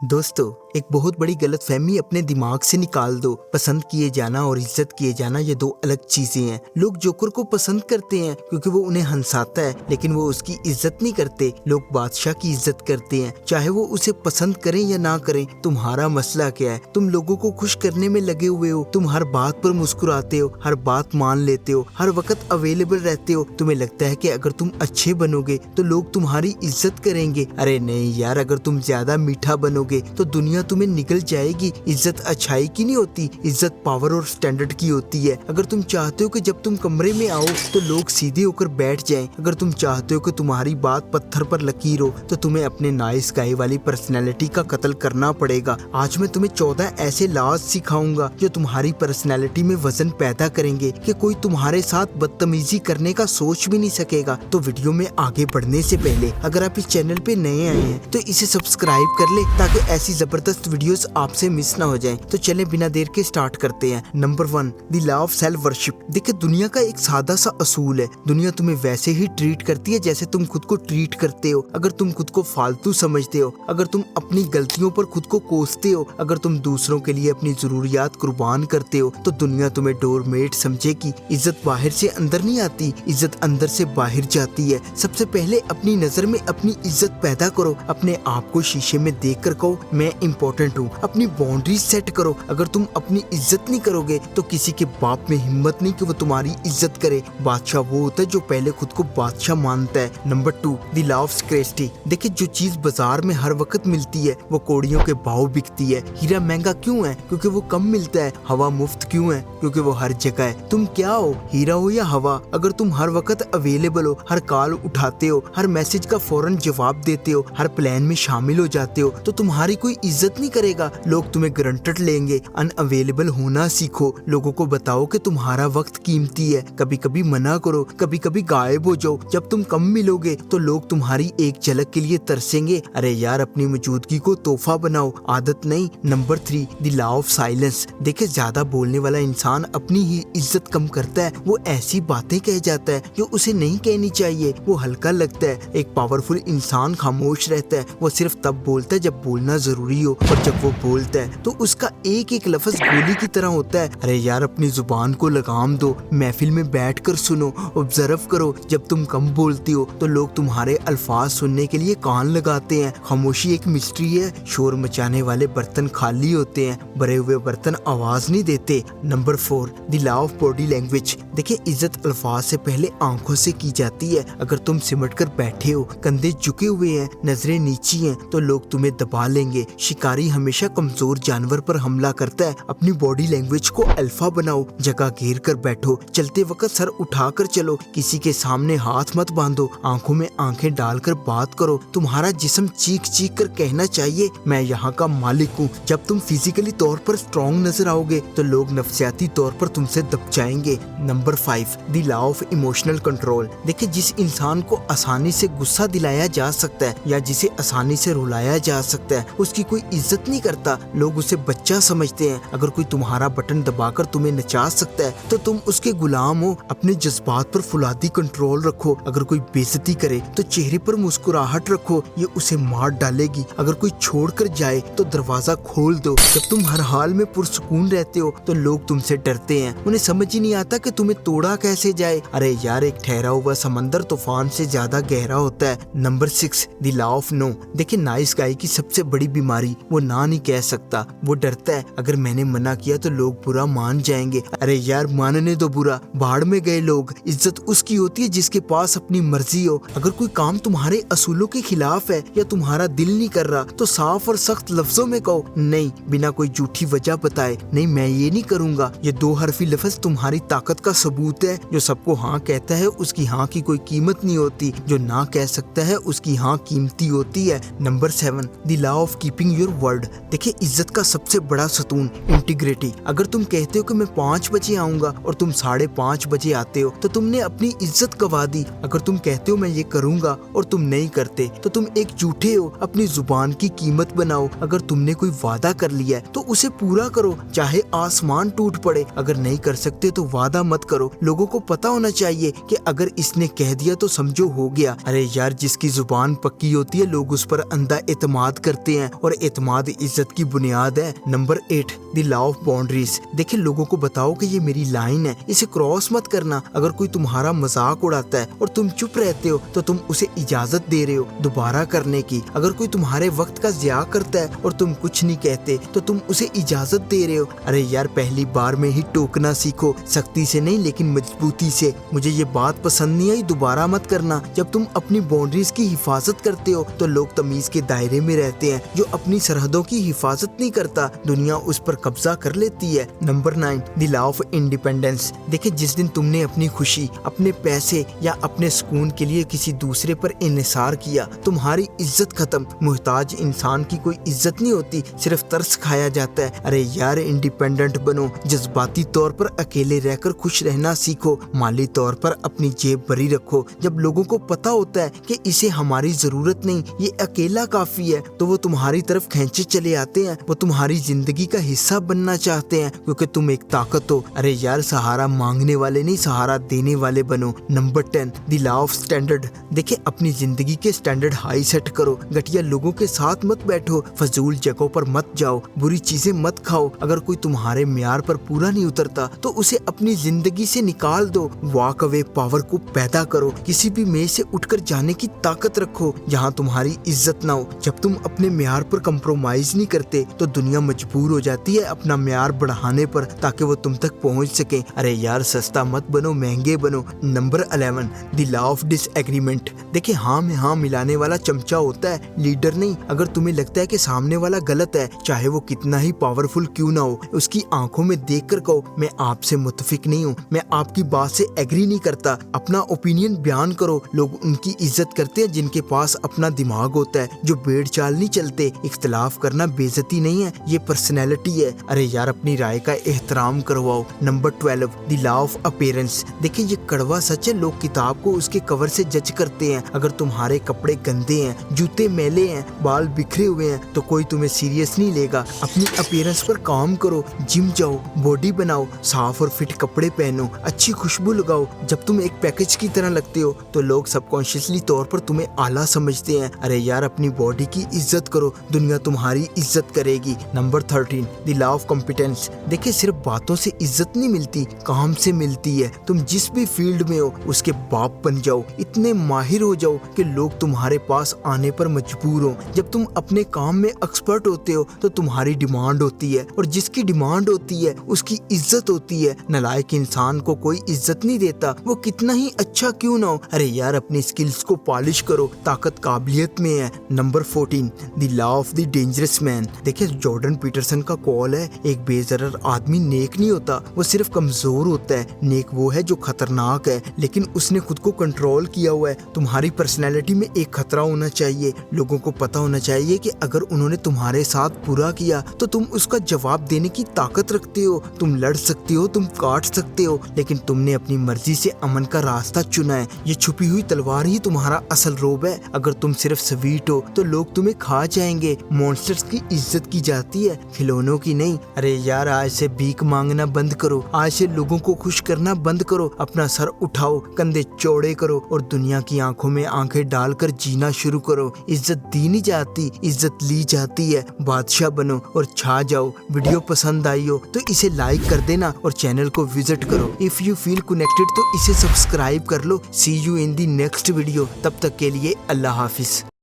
दोस्तों, एक बहुत बड़ी गलतफहमी अपने दिमाग से निकाल दो। पसंद किए जाना और इज्जत किए जाना ये दो अलग चीजें हैं। लोग जोकर को पसंद करते हैं क्योंकि वो उन्हें हंसाता है, लेकिन वो उसकी इज्जत नहीं करते। लोग बादशाह की इज्जत करते हैं, चाहे वो उसे पसंद करें या ना करें। तुम्हारा मसला क्या है? तुम लोगों को खुश करने में लगे हुए हो। तुम हर बात पर मुस्कुराते हो, हर बात मान लेते हो, हर वक्त अवेलेबल रहते हो। तुम्हें लगता है कि अगर तुम अच्छे बनोगे तो लोग तुम्हारी इज्जत करेंगे। अरे नहीं यार, अगर तुम ज्यादा मीठा बनोगे तो दुनिया तुम्हें निगल जाएगी। इज्जत अच्छाई की नहीं होती, इज्जत पावर और स्टैंडर्ड की होती है। अगर तुम चाहते हो कि जब तुम कमरे में आओ तो लोग सीधे होकर बैठ जाएं, अगर तुम चाहते हो कि तुम्हारी बात पत्थर पर लकीर हो, तो तुम्हें अपने नाइस गाय वाली पर्सनैलिटी का कत्ल करना पड़ेगा। आज मैं तुम्हें 14 ऐसे लाज सिखाऊंगा जो तुम्हारी पर्सनैलिटी में वजन पैदा करेंगे कि कोई तुम्हारे साथ बदतमीजी करने का सोच भी नहीं सकेगा। तो वीडियो में आगे बढ़ने से पहले अगर आप इस चैनल पे नए आए हैं तो इसे सब्सक्राइब कर ले ताकि ऐसी जबरदस्त वीडियोस आपसे मिस ना हो जाएं। तो चलें बिना देर के स्टार्ट करते हैं। Number 1, the law of self worship. देखिए, दुनिया का एक सादा सा असूल है। दुनिया तुम्हें वैसे ही ट्रीट करती है जैसे तुम खुद को ट्रीट करते हो। अगर तुम खुद को फालतू समझते हो, अगर तुम अपनी गलतियों पर खुद को कोसते हो, अगर तुम दूसरों के लिए अपनी जरूरियात कुर्बान करते हो, तो दुनिया तुम्हें डोरमेट समझेगी। इज्जत बाहर से अंदर नहीं आती, इज्जत अंदर से बाहर जाती है। सबसे पहले अपनी नजर में अपनी इज्जत पैदा करो। अपने आप को शीशे में देख कर कहो, मैं इम्पोर्टेंट हूँ। अपनी बाउंड्री सेट करो। अगर तुम अपनी इज्जत नहीं करोगे तो किसी के बाप में हिम्मत नहीं कि वो तुम्हारी इज्जत करे। बादशाह वो होता है जो पहले खुद को बादशाह मानता है। Number 2, the law of scarcity. देखिए, जो चीज बाजार में हर वक्त मिलती है वो कौड़ियों के भाव बिकती है। हीरा महंगा क्यों है? क्योंकि वो कम मिलता है। हवा मुफ्त क्यों है? क्योंकि वो हर जगह है। तुम क्या हो, हीरा हो या हवा? अगर तुम हर वक्त अवेलेबल हो, हर कॉल उठाते हो, हर मैसेज का फौरन जवाब देते हो, हर प्लान में शामिल हो जाते हो, तो तुम्हारी कोई इज्जत नहीं करेगा। लोग तुम्हें ग्रंटेड लेंगे। अनअवेलेबल होना सीखो। लोगों को बताओ कि तुम्हारा वक्त कीमती है। कभी कभी मना करो, कभी कभी गायब हो जाओ। जब तुम कम मिलोगे तो लोग तुम्हारी एक झलक के लिए तरसेंगे। अरे यार, अपनी मौजूदगी को तोहफा बनाओ, आदत नहीं। Number 3, the law of silence. देखिए, ज्यादा बोलने वाला इंसान अपनी ही इज्जत कम करता है। वो ऐसी बातें कह जाता है जो उसे नहीं कहनी चाहिए। वो हल्का लगता है। एक पावरफुल इंसान खामोश रहता है। वो सिर्फ तब बोलता है जब बोलना जरूरी हो, और जब वो बोलता है तो उसका एक एक लफ्ज गोली की तरह होता है। अरे यार, अपनी जुबान को लगाम दो। महफिल में बैठकर सुनो, ऑब्जर्व करो। जब तुम कम बोलती हो तो लोग तुम्हारे अल्फाज सुनने के लिए कान लगाते हैं। खामोशी एक मिस्ट्री है। शोर मचाने वाले बर्तन खाली होते हैं, भरे हुए बर्तन आवाज नहीं देते। Number 4, the law of body language. देखिए, इज्जत अल्फाज से पहले आंखों से की जाती है। अगर तुम सिमट कर बैठे हो, कंधे झुके हुए हैं, नजरें नीची हैं, तो लोग तुम्हें दबा लेंगे। शिकारी हमेशा कमजोर जानवर पर हमला करता है। अपनी बॉडी लैंग्वेज को अल्फा बनाओ। जगह घेर कर बैठो। चलते वक्त सर उठाकर चलो। किसी के सामने हाथ मत बांधो। आंखों में आंखें डालकर बात करो। तुम्हारा जिस्म चीख चीख कर कहना चाहिए, मैं यहाँ का मालिक हूँ। जब तुम फिजिकली तौर पर स्ट्रॉन्ग नजर आओगे तो लोग नफ्सियाती तौर पर तुमसे दब जाएंगे। Number 5, the law of emotional control. देखिए, जिस इंसान को आसानी से गुस्सा दिलाया जा सकता है या जिसे आसानी से रुलाया जा सकता है, उसकी कोई इज्जत नहीं करता। लोग उसे बच्चा समझते हैं। अगर कोई तुम्हारा बटन दबाकर तुम्हें नचा सकता है तो तुम उसके गुलाम हो। अपने जज्बात पर फुलादी कंट्रोल रखो। अगर कोई बेइज्जती करे तो चेहरे पर मुस्कुराहट रखो, ये उसे मार डालेगी। अगर कोई छोड़कर जाए तो दरवाजा खोल दो। जब तुम हर हाल में पुरसुकून रहते हो तो लोग तुमसे डरते हैं। उन्हें समझ ही नहीं आता कि तुम्हें तोड़ा कैसे जाए। अरे यार, एक ठहरा हुआ समंदर तूफान से ज्यादा गहरा होता है। Number 6, the law of no. देखिए, नाइस गाय की सबसे बड़ी बीमारी वो ना नहीं कह सकता। वो डरता है, अगर मैंने मना किया तो लोग बुरा मान जाएंगे। अरे यार, मानने दो बुरा, बाढ़ में गए लोग। इज्जत उसकी होती है जिसके पास अपनी मर्जी हो। अगर कोई काम तुम्हारे असूलों के खिलाफ है या तुम्हारा दिल नहीं कर रहा तो साफ और सख्त लफ्जों में कहो नहीं, बिना कोई झूठी वजह बताए। नहीं, मैं ये नहीं करूंगा। ये 2 हरफी लफ्ज तुम्हारी ताकत का सबूत है। जो सबको हाँ कहता है उसकी हाँ की कोई कीमत नहीं होती। जो ना कह सकता है उसकी हाँ कीमती होती है। Number 7, the law of keeping your word. देखिए, इज्जत का सबसे बड़ा सतून इंटीग्रिटी। अगर तुम कहते हो कि मैं 5 बजे आऊंगा और तुम 5:30 बजे आते हो तो तुमने अपनी इज्जत गवा दी। अगर तुम कहते हो मैं ये करूंगा और तुम नहीं करते तो तुम एक झूठे हो। अपनी जुबान की कीमत बनाओ। अगर तुमने कोई वादा कर लिया है तो उसे पूरा करो, चाहे आसमान टूट पड़े। अगर नहीं कर सकते तो वादा मत करो। लोगों को पता होना चाहिए कि अगर इसने कह दिया तो समझो हो गया। अरे यार, जिसकी जुबान पक्की होती है लोग उस पर अंधा एतमाद करते होते हैं और एतमाद इज्जत की बुनियाद है। Number 8 the law of boundaries. देखिए लोगों को बताओ कि ये मेरी लाइन है, इसे क्रॉस मत करना। अगर कोई तुम्हारा मजाक उड़ाता है और तुम चुप रहते हो तो तुम उसे इजाजत दे रहे हो दोबारा करने की। अगर कोई तुम्हारे वक्त का ज़िया करता है और तुम कुछ नहीं कहते तो तुम उसे इजाजत दे रहे हो। अरे यार पहली बार में ही टोकना सीखो, सख्ती से नहीं लेकिन मजबूती से। मुझे ये बात पसंद नहीं आई, दोबारा मत करना। जब तुम अपनी बाउंड्रीज की हिफाजत करते हो तो लोग तमीज के दायरे में रहते हैं। जो अपनी सरहदों की हिफाजत नहीं करता दुनिया उस पर कब्जा कर लेती है। Number 9 the law of independence. देखिए जिस दिन तुमने अपनी खुशी, अपने पैसे या अपने सुकून के लिए किसी दूसरे पर इन्हिसार किया, तुम्हारी इज्जत खत्म। मुहताज इंसान की कोई इज्जत नहीं होती, सिर्फ तरस खाया जाता है। अरे यार इंडिपेंडेंट बनो, जज्बाती तौर पर अकेले रहकर खुश रहना सीखो, माली तौर पर अपनी जेब भरी रखो। जब लोगों को पता होता है कि इसे हमारी जरूरत नहीं, ये अकेला काफी है, तो वो तुम्हारी तरफ खींचे चले आते हैं। वो तुम्हारी जिंदगी का हिस्सा बनना चाहते हैं क्योंकि तुम एक ताकत हो। अरे यार सहारा मांगने वाले नहीं, सहारा देने वाले बनो। Number 10 the law of standard. देखिए अपनी जिंदगी के स्टैंडर्ड हाई सेट करो। घटिया लोगों के साथ मत बैठो, फजूल जगहों पर मत जाओ, बुरी चीजें मत खाओ। अगर कोई तुम्हारे म्यार पर पूरा नहीं उतरता तो उसे अपनी जिंदगी से निकाल दो। वॉक अवे पावर को पैदा करो। किसी भी मेज से उठकर जाने की ताकत रखो जहाँ तुम्हारी इज्जत ना हो। जब तुम अपने म्यार पर कंप्रोमाइज नहीं करते तो दुनिया मजबूर हो जाती है अपना म्यार बढ़ाने पर ताकि वो तुम तक पहुँच सके। अरे यार सस्ता मत बनो, महंगे बनो। Number 11 the law of disagreement. देखिए हाँ में हाँ मिलाने वाला चमचा होता है, लीडर नहीं। अगर तुम्हें लगता है कि सामने वाला गलत है, चाहे वो कितना ही पावरफुल क्यों ना हो, उसकी आंखों में देखकर कहो मैं आपसे मुतफिक नहीं हूँ, मैं आपकी बात से एग्री नहीं करता। अपना ओपिनियन बयान करो। लोग उनकी इज्जत करते हैं जिनके पास अपना दिमाग होता है, जो बेड़ चाल नहीं चलते। इख्तलाफ करना बेइज्जती नहीं है, ये पर्सनैलिटी है। अरे यार अपनी राय का एहतराम करवाओ। Number 12 the law of appearance. देखिए ये कड़वा सच है, लोग किताब को उसके कवर से जज करते हैं। अगर तुम्हारे कपड़े गंदे हैं, जूते मैले हैं, बाल बिखरे हुए हैं तो कोई तुम्हें सीरियस नहीं लेगा। अपनी अपीयरेंस पर काम करो, जिम जाओ, बॉडी बनाओ, साफ और फिट कपड़े पहनो, अच्छी खुशबू लगाओ। जब तुम एक पैकेज की तरह लगते हो तो लोग सबकॉन्शियसली तौर पर तुम्हें आला समझते हैं। अरे यार अपनी बॉडी की इज्जत करो, दुनिया तुम्हारी इज्जत करेगी। Number 13 the law of competence. देखिए सिर्फ बातों से इज्जत नहीं मिलती, काम से मिलती है। तुम जिस भी फील्ड में हो उसके बाप बन जाओ, इतने माहिर हो जाओ कि लोग तुम्हारे पास आने पर मजबूर हो। जब तुम अपने काम में एक्सपर्ट होते हो तो तुम्हारी डिमांड होती है, और जिसकी डिमांड होती है उसकी इज्जत होती है। नालायक इंसान को कोई इज्जत नहीं देता, वो कितना ही अच्छा क्यों ना हो। अरे यार अपनी स्किल्स को पॉलिश करो, ताकत काबिलियत में है। Number 14 the law of the dangerous man. देखिए जॉर्डन पीटरसन का कॉल है, एक बेजरर आदमी नेक नहीं होता, वो सिर्फ कमजोर होता है। नेक वो है जो खतरनाक है लेकिन उसने खुद को कंट्रोल किया हुआ है। तुम्हारी पर्सनैलिटी में एक खतरा होना चाहिए। लोगों को पता होना चाहिए कि अगर उन्होंने तुम्हारे साथ बुरा किया तो तुम उसका जवाब देने की ताकत रखते हो। तुम लड़ सकते हो, तुम काट सकते हो, लेकिन तुमने अपनी मर्जी से अमन का रास्ता चुना है। ये छुपी हुई तलवार ही तुम्हारा असल रोब है। अगर तुम सिर्फ स्वीट हो तो लोग तुम्हें खा जाएंगे। मॉन्स्टर्स की इज्जत की जाती है, खिलौनों की नहीं। अरे यार आज से भीख मांगना बंद करो, आज से लोगों को खुश करना बंद करो। अपना सर उठाओ, कंधे चौड़े करो और दुनिया की आंखों में आंखें डालकर जीना शुरू करो। इज्जत दी नहीं जाती, इज्जत ली जाती है। बादशाह बनो और छा जाओ। वीडियो पसंद आई हो तो इसे लाइक कर देना और चैनल को विजिट करो। इफ यू फील कनेक्टेड तो इसे सब्सक्राइब कर लो। See you in the next video. तब तक के लिए अल्लाह हाफिज।